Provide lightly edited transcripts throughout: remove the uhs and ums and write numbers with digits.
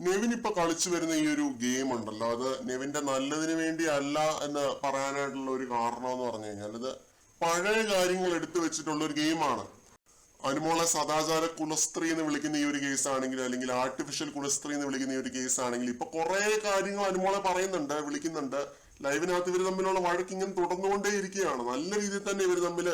നെവിൻ ഇപ്പൊ കളിച്ചു വരുന്ന ഈ ഒരു ഗെയിം ഉണ്ടല്ലോ, അത് നെവിന്റെ നല്ലതിന് വേണ്ടി അല്ല എന്ന് പറയാനായിട്ടുള്ള ഒരു കാരണം എന്ന് പറഞ്ഞു കഴിഞ്ഞാൽ ഇത് പഴയ കാര്യങ്ങൾ എടുത്തു വെച്ചിട്ടുള്ള ഒരു ഗെയിമാണ്. അനുമോളെ സദാചാര കുലസ്ത്രീ എന്ന് വിളിക്കുന്ന ഈ ഒരു കേസ് ആണെങ്കിൽ, അല്ലെങ്കിൽ ആർട്ടിഫിഷ്യൽ കുലസ്ത്രീ എന്ന് വിളിക്കുന്ന ഈ ഒരു കേസ് ആണെങ്കിൽ, ഇപ്പൊ കുറെ കാര്യങ്ങൾ അനുമോളെ പറയുന്നുണ്ട്, വിളിക്കുന്നുണ്ട്. ലൈവിനകത്ത് ഇവർ തമ്മിലുള്ള വഴക്ക് ഇങ്ങനെ തുടർന്നുകൊണ്ടേ ഇരിക്കുകയാണ്. നല്ല രീതിയിൽ തന്നെ ഇവർ തമ്മിൽ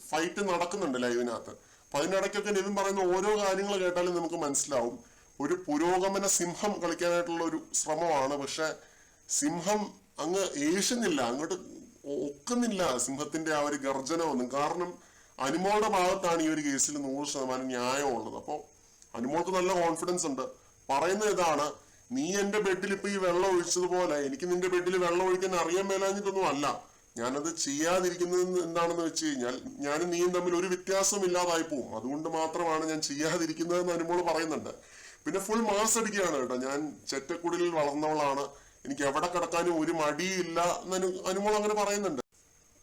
ഫൈറ്റ് നടക്കുന്നുണ്ട് ലൈവിനകത്ത്. അപ്പൊ അതിനിടയ്ക്കൊക്കെ നെവിൻ പറയുന്ന ഓരോ കാര്യങ്ങൾ കേട്ടാലും നമുക്ക് മനസ്സിലാവും ഒരു പുരോഗമന സിംഹം കളിക്കാനായിട്ടുള്ള ഒരു ശ്രമമാണ്. പക്ഷെ സിംഹം അങ്ങ് ഏഷുന്നില്ല, അങ്ങോട്ട് ഒക്കുന്നില്ല സിംഹത്തിന്റെ ആ ഒരു ഗർജനമൊന്നും. കാരണം അനുമോളുടെ ഭാഗത്താണ് ഈ ഒരു കേസിൽ 100% ന്യായമുള്ളത്. അപ്പോൾ അനുമോൾക്ക് നല്ല കോൺഫിഡൻസ് ഉണ്ട്. പറയുന്ന ഇതാണ്, നീ എന്റെ ബെഡിൽ ഇപ്പൊ ഈ വെള്ളം ഒഴിച്ചതുപോലെ എനിക്ക് നിന്റെ ബെഡിൽ വെള്ളം ഒഴിക്കാൻ അറിയാൻ മേലാഞ്ഞിട്ടൊന്നും അല്ല, ഞാനത് ചെയ്യാതിരിക്കുന്നത് എന്താണെന്ന് വെച്ച് കഴിഞ്ഞാൽ ഞാനും നീയും തമ്മിൽ ഒരു വ്യത്യാസവും ഇല്ലാതായി പോവും, അതുകൊണ്ട് മാത്രമാണ് ഞാൻ ചെയ്യാതിരിക്കുന്നതെന്ന് അനുമോള് പറയുന്നുണ്ട്. പിന്നെ ഫുൾ മാസ് അടിക്കുകയാണ് കേട്ടോ, ഞാൻ ചെറ്റക്കുടിലിൽ വളർന്നവളാണ്, എനിക്ക് എവിടെ കിടക്കാനും ഒരു മടിയില്ല എന്ന് അനുമോൾ അങ്ങനെ പറയുന്നുണ്ട്.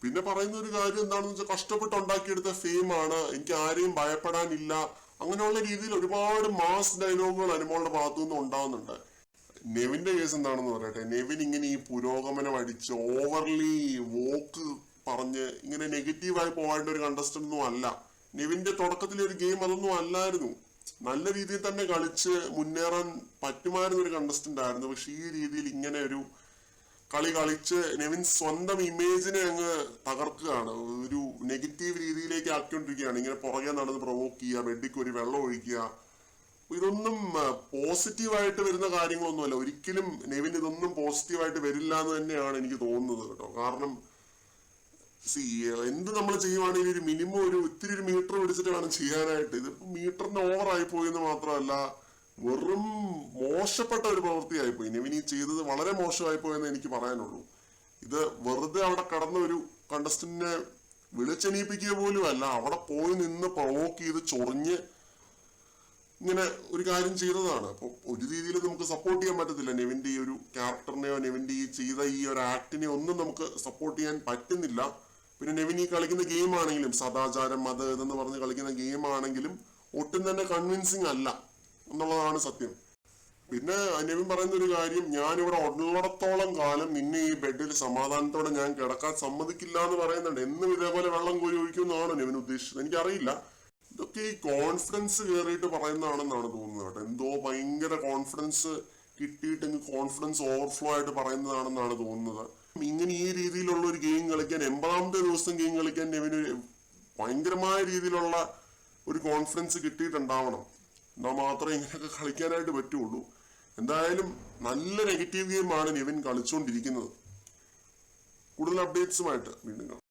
പിന്നെ പറയുന്ന ഒരു കാര്യം എന്താണെന്ന് വെച്ചാൽ കഷ്ടപ്പെട്ട് ഉണ്ടാക്കിയെടുത്ത ഫെയിമാണ്, എനിക്ക് ആരെയും ഭയപ്പെടാനില്ല, അങ്ങനെയുള്ള രീതിയിൽ ഒരുപാട് മാസ് ഡയലോഗുകൾ അനുമോളുടെ ഭാഗത്തു നിന്ന് ഉണ്ടാവുന്നുണ്ട്. നെവിന്റെ കേസ് എന്താണെന്ന് പറയട്ടെ, നെവിൻ ഇങ്ങനെ ഈ പുരോഗമനം അടിച്ച് ഓവർലി വോക്ക് പറഞ്ഞ് ഇങ്ങനെ നെഗറ്റീവായി പോകേണ്ട ഒരു കണ്ടസ്റ്റന്റ് ഒന്നും അല്ല. നെവിന്റെ തുടക്കത്തിലെ ഒരു ഗെയിം അതൊന്നും അല്ലായിരുന്നു. നല്ല രീതിയിൽ തന്നെ കളിച്ച് മുന്നേറാൻ പറ്റുമായിരുന്ന ഒരു കണ്ടസ്റ്റന്റ് ആയിരുന്നു. പക്ഷെ ഈ രീതിയിൽ ഇങ്ങനെ ഒരു കളി കളിച്ച് നെവിൻ സ്വന്തം ഇമേജിനെ അങ്ങ് തകർക്കുകയാണ്, ഒരു നെഗറ്റീവ് രീതിയിലേക്ക് ആക്കിക്കൊണ്ടിരിക്കുകയാണ്. ഇങ്ങനെ പുറകെ നടന്ന് പ്രൊവോക്ക് ചെയ്യുക, ബെഡിക്ക് ഒരു വെള്ളം ഒഴിക്കുക, ഇതൊന്നും പോസിറ്റീവായിട്ട് വരുന്ന കാര്യങ്ങളൊന്നുമല്ല. ഒരിക്കലും നെവിൻ ഇതൊന്നും പോസിറ്റീവായിട്ട് വരില്ല എന്ന് തന്നെയാണ് എനിക്ക് തോന്നുന്നത് കേട്ടോ. കാരണം എന്ത് നമ്മൾ ചെയ്യുവാണെങ്കിൽ ഒരു മിനിമം ഒരു ഇത്തിരി ഒരു മീറ്റർ പിടിച്ചിട്ട് വേണം ചെയ്യാനായിട്ട്. ഇതിപ്പോ മീറ്ററിന്റെ ഓവറായി പോയെന്ന് മാത്രമല്ല, വെറും മോശപ്പെട്ട ഒരു പ്രവൃത്തിയായിപ്പോയി. നെവിൻ ഈ ചെയ്തത് വളരെ മോശമായി പോയെന്ന് എനിക്ക് പറയാനുള്ളൂ. ഇത് വെറുതെ അവിടെ കടന്ന ഒരു കണ്ടസ്റ്റന്റിനെ വിളിച്ചെണീപ്പിക്കുക പോലും അല്ല, അവിടെ പോയി നിന്ന് പ്രൊവോക്ക് ചെയ്ത് ചൊറിഞ്ഞ് ഇങ്ങനെ ഒരു കാര്യം ചെയ്തതാണ്. അപ്പൊ ഒരു രീതിയിൽ നമുക്ക് സപ്പോർട്ട് ചെയ്യാൻ പറ്റത്തില്ല നെവിന്റെ ഈ ഒരു ക്യാരക്ടറിനെയോ നെവിന്റെ ഈ ചെയ്ത ഈ ഒരു ആക്ടിനെയോ ഒന്നും നമുക്ക് സപ്പോർട്ട് ചെയ്യാൻ പറ്റുന്നില്ല. പിന്നെ നെവിൻ ഈ കളിക്കുന്ന ഗെയിം ആണെങ്കിലും സദാചാരം അത് ഇതെന്ന് പറഞ്ഞ് കളിക്കുന്ന ഗെയിം ആണെങ്കിലും ഒട്ടും തന്നെ കൺവിൻസിങ് അല്ല എന്നുള്ളതാണ് സത്യം. പിന്നെ നെവിൻ പറയുന്ന ഒരു കാര്യം, ഞാനിവിടെ ഉള്ളിടത്തോളം കാലം നിന്നെ ഈ ബെഡിൽ സമാധാനത്തോടെ ഞാൻ കിടക്കാൻ സമ്മതിക്കില്ല എന്ന് പറയുന്നുണ്ട്. എന്നും ഇതേപോലെ വെള്ളം കോരി ഒഴിക്കുമെന്നാണ് നെവിൻ ഉദ്ദേശിച്ചത്, എനിക്കറിയില്ല. ഇതൊക്കെ ഈ കോൺഫിഡൻസ് കയറിയിട്ട് പറയുന്നതാണെന്നാണ് തോന്നുന്നത് കേട്ടോ. എന്തോ ഭയങ്കര കോൺഫിഡൻസ് കിട്ടിയിട്ട് കോൺഫിഡൻസ് ഓവർഫ്ലോ ആയിട്ട് പറയുന്നതാണെന്നാണ് തോന്നുന്നത്. ഇങ്ങനെ ഈ രീതിയിലുള്ള ഒരു ഗെയിം കളിക്കാൻ 80ാമത്തെ ദിവസം ഗെയിം കളിക്കാൻ നെവിന് ഭയങ്കരമായ രീതിയിലുള്ള ഒരു കോൺഫിഡൻസ് കിട്ടിയിട്ടുണ്ടാവണം, എന്നാൽ മാത്രമേ ഇങ്ങനെയൊക്കെ കളിക്കാനായിട്ട് പറ്റുള്ളൂ. എന്തായാലും നല്ല നെഗറ്റീവ് ഗെയിമാണ് നെവിൻ കളിച്ചുകൊണ്ടിരിക്കുന്നത്. കൂടുതൽ അപ്ഡേറ്റ്സുമായിട്ട് വീണ്ടും കാണാം.